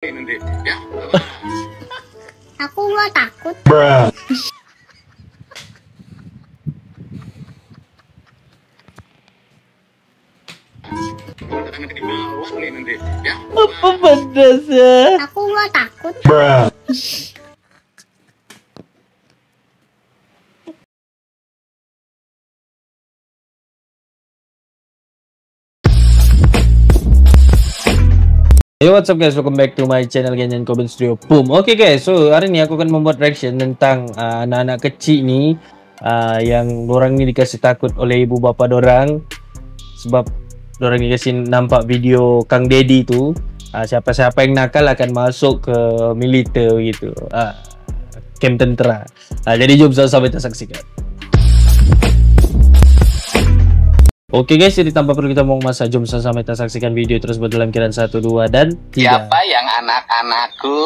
nanti ya. Aku nggak takut. Nanti di bawah nih nanti ya. Apa pedasnya? Aku nggak takut. Hey, what's up guys, welcome back to my channel Ganyan Koben Studio. Boom. Oke guys, so hari ini aku akan membuat reaction tentang anak-anak kecil nih yang dorang ini dikasih takut oleh ibu bapak dorang sebab dorang dikasih nampak video Kang Deddy itu. Siapa-siapa yang nakal akan masuk ke militer gitu, camp tentera. Jadi jom sama-sama kita saksikan. Oke guys, jadi tanpa perlu kita mau masa, jom sama-sama kita saksikan video terus buat dalam kiraan 1, 2, dan 3. Siapa yang anak-anakku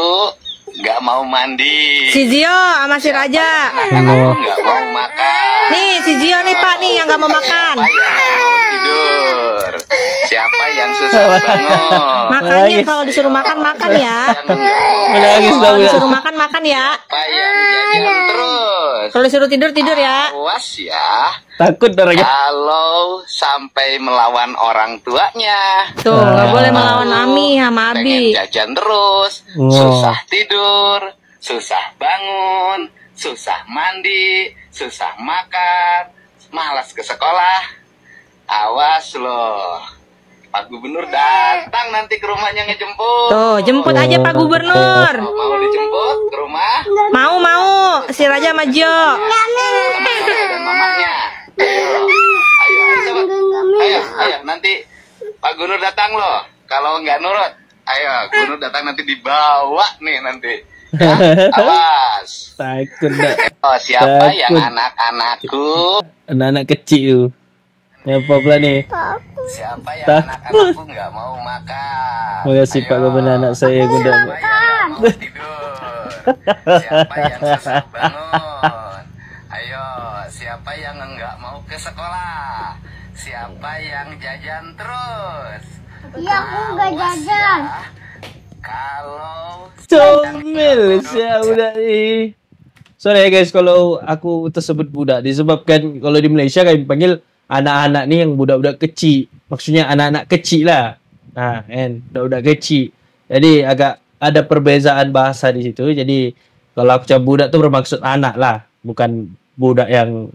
nggak mau mandi? Si Zio sama si Raja. Anak-anakku nggak mau makan. Nih si Zio nih Pak nih yang nggak mau makan. Siapa yang mau tidur? Siapa yang susah bangun? Makanya kalau disuruh makan makan ya. Menangis Kalau dong ya. disuruh makan makan ya. Siapa yang jajan terus? Kalau disuruh tidur tidur ya. Awas ya. Takut dorangnya. Kalau sampai melawan orang tuanya, Tuh nggak boleh melawan Ami sama pengen Abi. jajan terus, Wow. susah tidur, susah bangun, susah mandi, susah makan, malas ke sekolah. Awas loh, Pak Gubernur datang nanti ke rumahnya ngejemput. Tuh jemput aja Pak Gubernur. Mau dijemput ke rumah Mau si Raja sama Zio. dan mamanya. Ayo, nanti Pak Gubernur datang loh. Kalau nggak nurut, ayo Gubernur datang nanti dibawa nih nanti. Ya, awas. Takut dah. Oh, siapa yang Takut. anak-anakku? Anak-anak kecil tuh. Apa pula nih? Siapa yang Takut. anak-anakku nggak mau makan? Makasih Pak Gubernur, anak saya Siapa udah. yang nggak mau tidur? Siapa yang susah bangun? Ayo, siapa yang nggak mau ke sekolah? Siapa yang jajan terus? Iya, aku nggak jajan. Kalau Comel saya udah nih. Sorry ya guys kalau aku tersebut budak, disebabkan kalau di Malaysia kami panggil anak-anak nih yang budak-budak kecil. Maksudnya anak-anak kecil lah. Nah, kan budak-budak kecil. Jadi agak ada perbezaan bahasa di situ. Jadi kalau aku cakap budak tuh bermaksud anak lah, bukan budak yang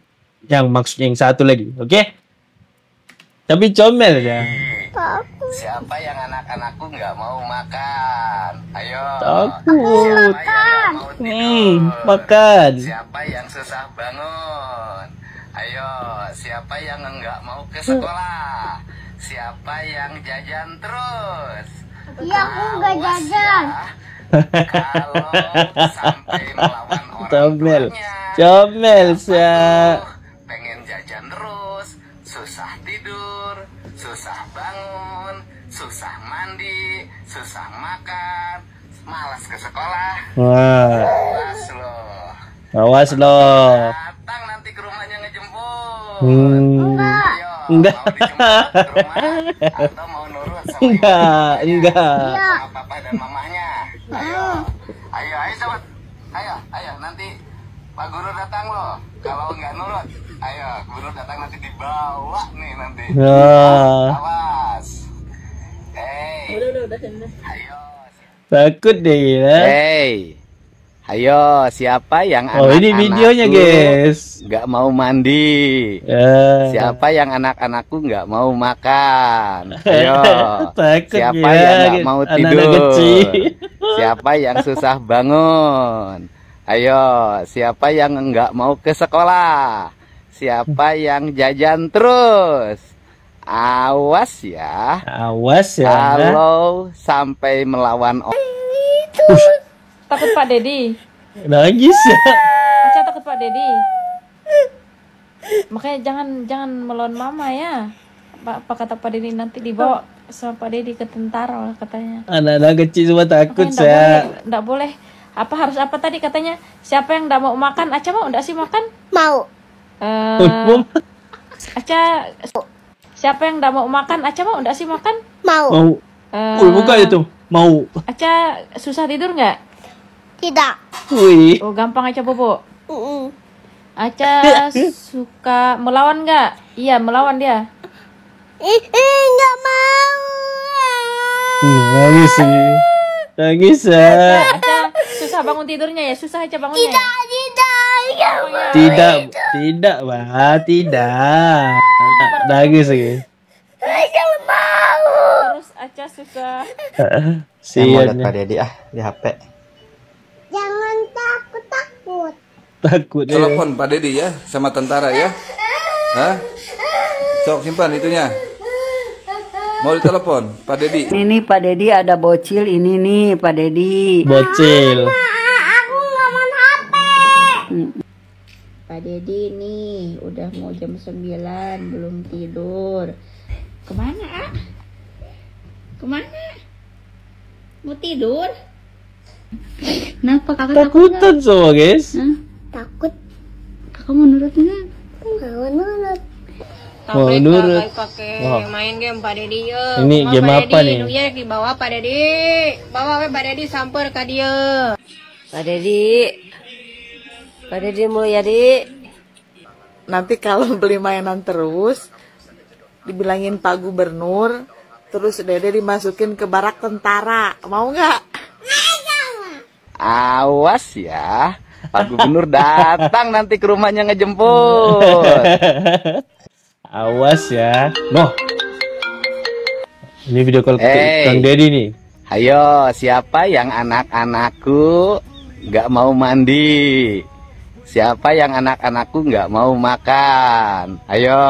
maksudnya yang satu lagi. Oke? Tapi comel ya. siapa yang anak-anakku nggak mau makan? Ayo. Takut. Siapa yang nggak mau tidur? Makan. Siapa yang susah bangun? Ayo, siapa yang nggak mau ke sekolah? Siapa yang jajan terus? Iya, aku nggak Awas jajan. ya, kalau sampai melawan orang Comel. tuanya. Comel Siapa ya. tuh pengen jajan terus, susah tidur, susah bangun, susah mandi, susah makan, malas ke sekolah. Wah, Awas loh. awas loh. Datang nanti ke rumahnya ngejemput. Enggak. Ayo, Enggak. mau dijemput ke rumah atau mau nurut sama ibu Enggak, bapaknya? enggak. Sama papa dan mamahnya. Ayo sobat. Ayo, nanti Pak Guru datang loh. Kalau nggak nurut, ayo Guru datang nanti dibawa nih nanti. Wah, Awas. Hey. Ayo. takut deh ya. Hey. Ayo, siapa yang Oh, ini videonya guys. nggak mau mandi? Ya. Siapa yang anak-anakku nggak mau makan? Ayo. Takut Siapa ya, yang nggak mau anak-anak tidur? kecil. Siapa yang susah bangun? Ayo. Siapa yang nggak mau ke sekolah? Siapa yang jajan terus? Awas ya. Awas ya. Kalau sampai melawan Takut Pak Deddy. Nangis ya. Aca takut Pak Deddy. Makanya jangan melawan mama ya. Apa kata Pak Deddy nanti dibawa sama Pak Deddy ke tentara katanya. Anak-anak kecil semua takut Makanya saya. nggak boleh. Apa harus apa tadi katanya? Siapa yang nggak mau makan? Aca mau nggak sih makan? Mau. Aca siapa yang nggak mau makan? Aca mau nggak sih makan? Mau. Mau. Wih, buka itu. Mau. Aca susah tidur nggak? Tidak. Wih. Oh, gampang Aca bobo. Mm-mm. Aca suka melawan nggak? Iya, melawan dia. Nggak mau. Nangis sih. Nangis ya. Aca susah bangun tidurnya ya? Susah Aca bangunnya ya? Tidak, tidak, Mbak. Tidak. Nangis lagi. Terus Aca susah. Saya mau lihat Sian. Pak Dedi di HP. Jangan takut. Takut ya. Telepon Pak Dedi ya sama tentara ya. Hah? Sok simpan itunya. Mau ditelepon Pak Dedi. Ini nih Pak Dedi ada bocil ini nih Pak Dedi. Bocil. Aku nggak mau HP. Pak Dedi nih udah mau jam 9 belum tidur. Kemana ah? Kemana? Mau tidur? Kenapa kakak Takutan semua, guys. Takut. Kakak mau nurut nggak? Mau nurut. Mau nurut. pakai Wah. main game Pak Dedi ya. Ini game apa nih? Ya di bawah Pak Dedi. Bawa we Pak Dedi samper ke dia. Pak Dedi. Pak Dedi mulai ya, Di. Nanti kalau beli mainan terus dibilangin Pak Gubernur, terus Dede dimasukin ke barak tentara. Mau nggak? Awas ya, Pak Gubernur datang nanti ke rumahnya ngejemput. Awas ya. Noh. Ini video call Hey. Kang Dedi nih. Ayo, siapa yang anak-anakku nggak mau mandi? Siapa yang anak-anakku nggak mau makan? Ayo,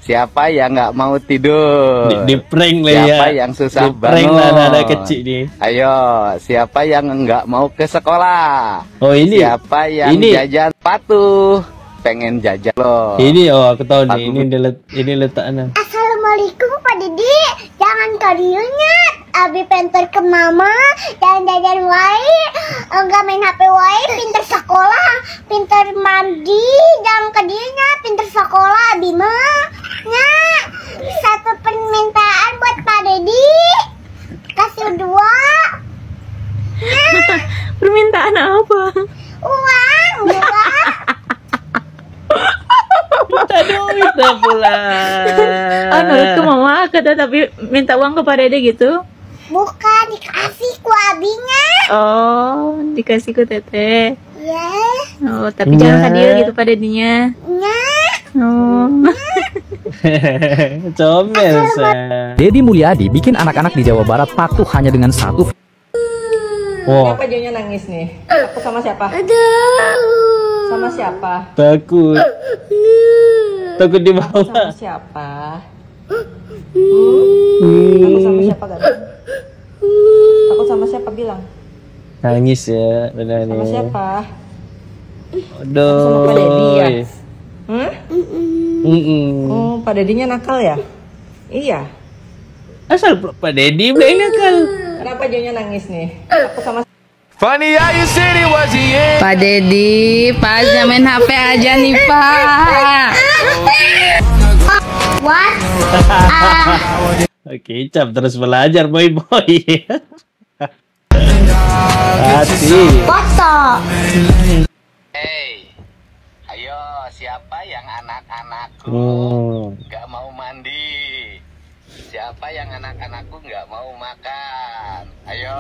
siapa yang nggak mau tidur? Di prank lah ya. Siapa yang susah Di prank bangun? lah anak-anak kecil nih. Ayo, siapa yang nggak mau ke sekolah? Oh ini. Siapa yang ini. jajan patuh? Pengen jajan loh. Ini oh aku tahu nih. Aku- Ini letaknya. Assalamualaikum Pak Didi. Jangan kadiunyat. Abi pinter ke mama. Jangan jajan wae. Enggak main HP wae. Pinter sekolah. Pinter mandi. Jangan kadiunyat. Pinter sekolah Abi mah. Nyak. Satu permintaan buat Pak Didi. Kasih 2. Permintaan apa? Uang 2. Minta duit dah pula. Oh, nurut ke mama kata tapi minta uang kepada dia gitu. Bukan dikasih ku abinya. Oh, dikasih ke teteh. Ya. Oh, tapi jangan hadir gitu pada dinya. Nyak. Oh. Comel saya. Deddy Mulyadi bikin anak-anak di Jawa Barat patuh hanya dengan satu. Wah, Siapa jadinya nangis nih? Aku sama siapa? Sama siapa? takut. Takut Sama dibawa. siapa? Aku sama siapa gak? Aku sama siapa bilang? Nangis ya, benar Sama nih. siapa? Aduh. Sama Pak Dedi ya? Oh, Pak Dedinya nakal ya? Iya. Asal Pak Dedi bilang nakal. Kenapa jadinya nangis nih? Aku sama Pak Dedi, Pak main HP aja nih, Pak. What? Oke, Cap terus belajar boy. Hati. Foto. Hey, ayo siapa yang anak-anakku nggak mau mandi? Siapa yang anak-anakku nggak mau makan? Ayo,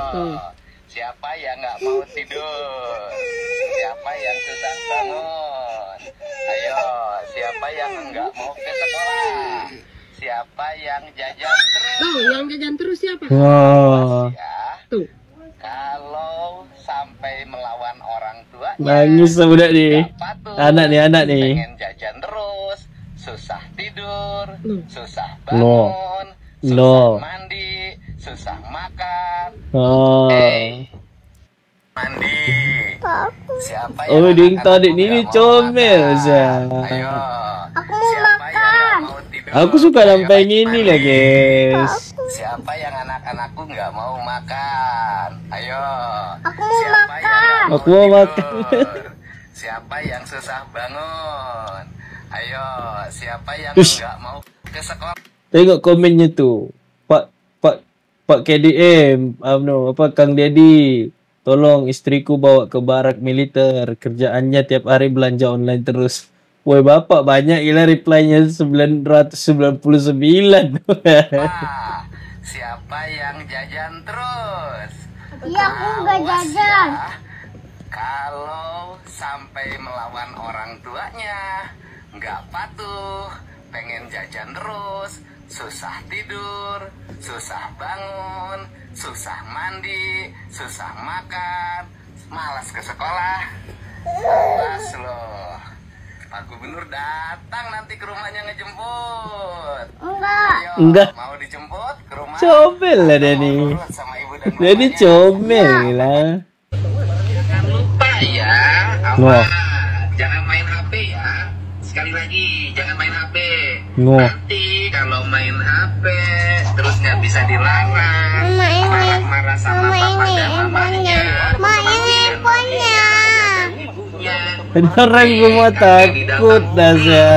siapa yang nggak mau tidur? Siapa yang susah bangun? Ayo, siapa yang nggak mau ke sekolah? Siapa yang jajan terus? yang jajan terus siapa? Wah, Ya, kalau sampai melawan orang tua, nangis budak nih. nggak patuh, Anak nih. pengen jajan terus, susah tidur, susah No. bangun, susah No. mandi, susah makan. Oh. Mandi. Siapa Oh, yang ding anak-anakku tadi nggak ini mau comel makan? saya. Ayo. Aku mau Siapa yang makan. nggak mau tidur? Aku suka Ayo, sampai gini mandi. lah, guys. Siapa yang anak-anakku nggak mau makan? Ayo. Aku mau Siapa yang makan. nggak Aku mau tidur? makan. Siapa yang susah bangun? Ayo. Siapa yang Ush. nggak mau ke sekolah? Tengok komennya tu. Pak Pak KDM, Kang Dedi, tolong istriku bawa ke barak militer. Kerjaannya tiap hari belanja online terus. Woi bapak, banyak gila reply-nya 999. Siapa yang jajan terus? Iya, aku nggak jajan. Kalau sampai melawan orang tuanya, nggak patuh, pengen jajan terus, susah tidur, susah bangun, susah mandi, susah makan, malas ke sekolah. Awas loh, Pak Gubernur datang nanti ke rumahnya ngejemput. Enggak. Mau dijemput ke rumah? Comel lah Denny. Denny comel lah. Jangan lupa ya, jangan main HP ya. Sekali lagi, jangan main HP. Nanti kalau main HP terus nggak bisa dilarang, marah-marah sama papa dan mamanya. Handphonenya. Ada orang semua takut Dasya.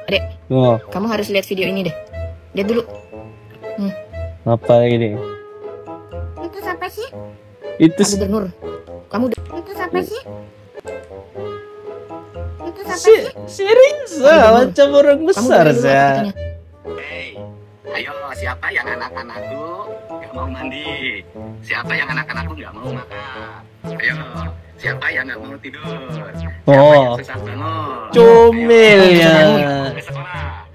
Dek, kamu harus lihat video ini deh. Lihat dulu. Apa lagi nih? Itu siapa sih? Itu Gubernur. Kamu Itu siapa sih? Itu siapa sih? serius macam orang besar saya. Hey, ayo siapa yang anak-anakku nggak mau mandi? Siapa yang anak-anakku nggak mau makan? Ayo, siapa yang nggak mau tidur? Siapa yang susah bangun? Comel ya.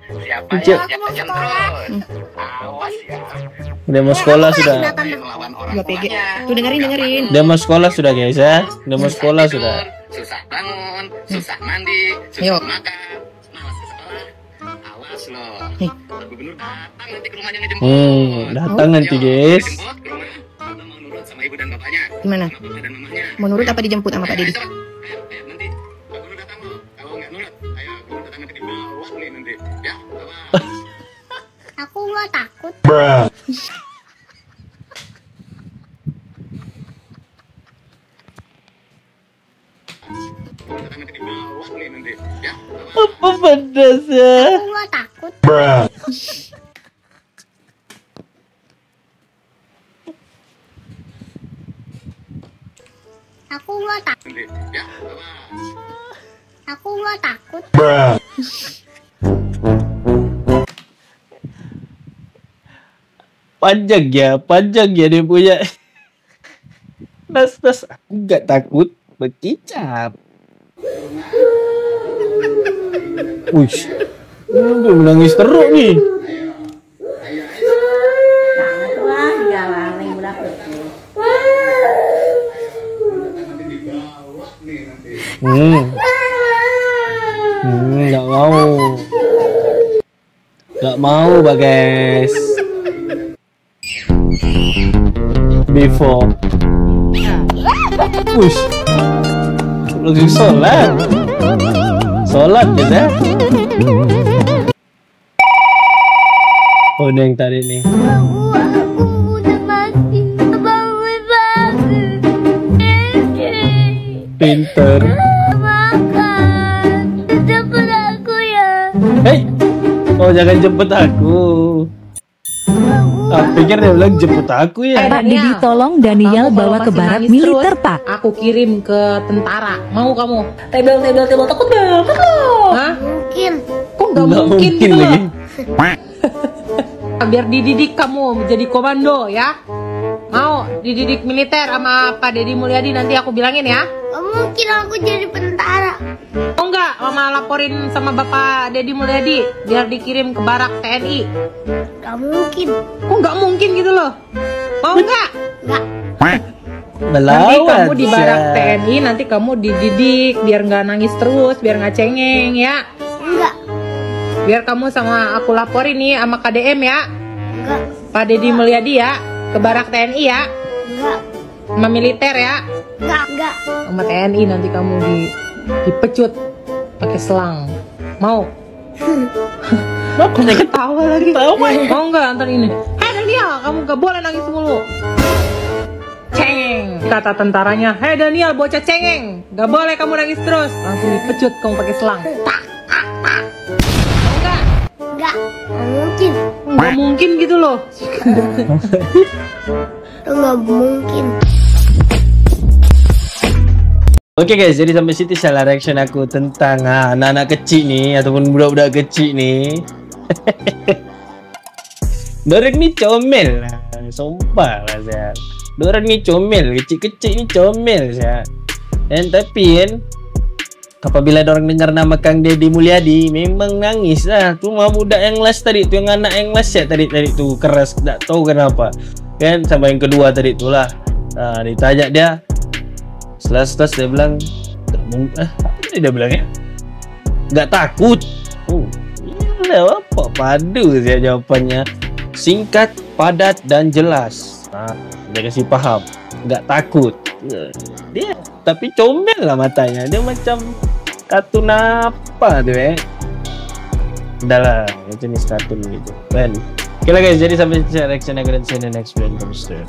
Siapa yang jajan terus? Awas ya. Udah mau sekolah sudah. Gua PG. Tuh dengerin. Udah mau sekolah sudah guys ya. Udah mau sekolah sudah. Susah bangun, susah mandi, susah makan, malas ke sekolah. Awas loh. Pak Gubernur datang nanti ke rumahnya ngejemput. Datang nanti guys. Mau nurut sama ibu dan bapaknya. Gimana? Mau nurut apa dijemput sama Pak Dedi? Nanti Pak Gubernur datang loh. Kalau nggak nurut, ayo Gubernur datang nanti di bawah nih nanti. Ya, awas. Aku nggak takut. Apa pedas ya? Aku nggak takut. Aku nggak takut. Aku nggak takut. Panjang ya dia punya. Nas, aku nggak takut berkicap. Wih, udah menangis teruk nih. Nggak mau Bagas. Before. Wih, langsung sholat gitu ya. Oh ini yang tadi nih. Aku udah mati. Bangun. Pinter. Makan. Jemput aku ya. Hei, oh jangan jemput aku. Aku pikir dia bilang jemput aku ya. Pak Dedi tolong Daniel bawa ke barak militer Pak. Aku kirim ke tentara. Mau kamu? Tebel takut banget loh. Hah? Mungkin. Kok nggak mungkin gitu lagi. Biar dididik kamu jadi komando ya. Mau dididik militer sama Pak Dedi Mulyadi, nanti aku bilangin ya. Mungkin aku jadi tentara. Oh enggak, Mama laporin sama Bapak Dedi Mulyadi biar dikirim ke barak TNI. Gak mungkin. Kok nggak mungkin gitu loh? Mau enggak? Enggak. Nanti kamu di barak TNI, nanti kamu dididik biar nggak nangis terus, biar nggak cengeng ya. Enggak. Biar kamu sama aku laporin nih sama KDM ya. Enggak. Pak Dedi Mulyadi ya, ke barak TNI ya. Enggak. Sama militer ya. Enggak. Sama TNI nanti kamu dipecut pakai selang. Mau? Kenapa ketawa lagi? Mau nggak antar ini? Hei Daniel, kamu gak boleh nangis mulu. Cengeng, kata tentaranya. Hei Daniel, bocah cengeng, gak boleh kamu nangis terus. Langsung dipecut kamu pakai selang. Tak. Mau nggak? Enggak. Enggak mungkin. Nggak mungkin gitu loh. Enggak mungkin. Oke guys, jadi sampai situ salah reaction aku tentang anak-anak kecil nih ataupun budak-budak kecil nih. Dorang ni comel lah, sumpah lah saya. Dorang ni comel, kecil-kecil ni comel saya. Dan tapi kan, apabila dorang dengar nama Kang Deddy Mulyadi, memang nangis lah. Tu mah budak yang last tadi tu, yang anak yang last ya tadi tu keras, tak tahu kenapa. Kan sampai yang kedua tadi tu lah. Ditanya dia. Setelah dia bilang apa dia bilang ya? Nggak takut. Oh, iya apa padu saya jawabannya. Singkat, padat dan jelas. Dia kasih paham. Nggak takut. Dia tapi comel lah matanya. Dia macam kartun apa tu Udah lah, jenis kartun gitu. Oke lah guys, jadi sampai reaction aku dan see you in the next video.